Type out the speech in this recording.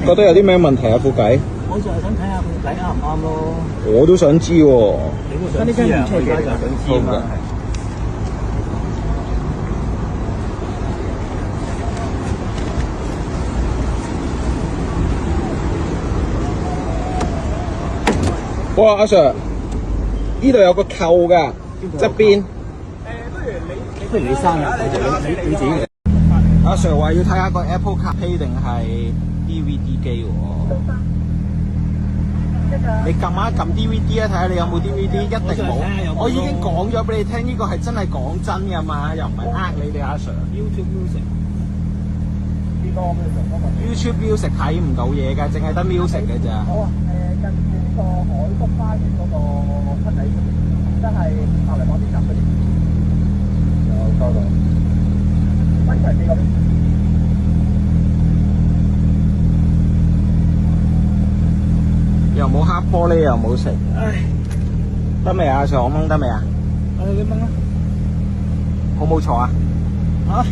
覺得有啲咩問題啊？副計？我就係想睇下副計啱唔啱咯。我都想知喎。你都想知啊？我而家就想知啊嘛。哇！阿 Sir， 呢度有個扣㗎，側邊。不如你生啊！你自己嚟。阿 Sir 話要睇下個 Apple CarPlay 定係 DVD 機喎。你撳一撳 DVD 啊，睇下你有冇 DVD， 一定冇。我已經講咗俾你聽，呢個係真係講真㗎嘛，又唔係呃你哋阿 Sir。YouTube Music 睇唔到嘢㗎，淨係得 music 嘅咋。好啊，近住個海福花園嗰個七里，即係隔離嗰啲站嗰啲。有收到。溫泉地嗰邊。又冇黑玻璃，又冇食。唉，得未啊？阿 Sir， 我掹得未啊？你掹啊！好冇坐啊？嚇！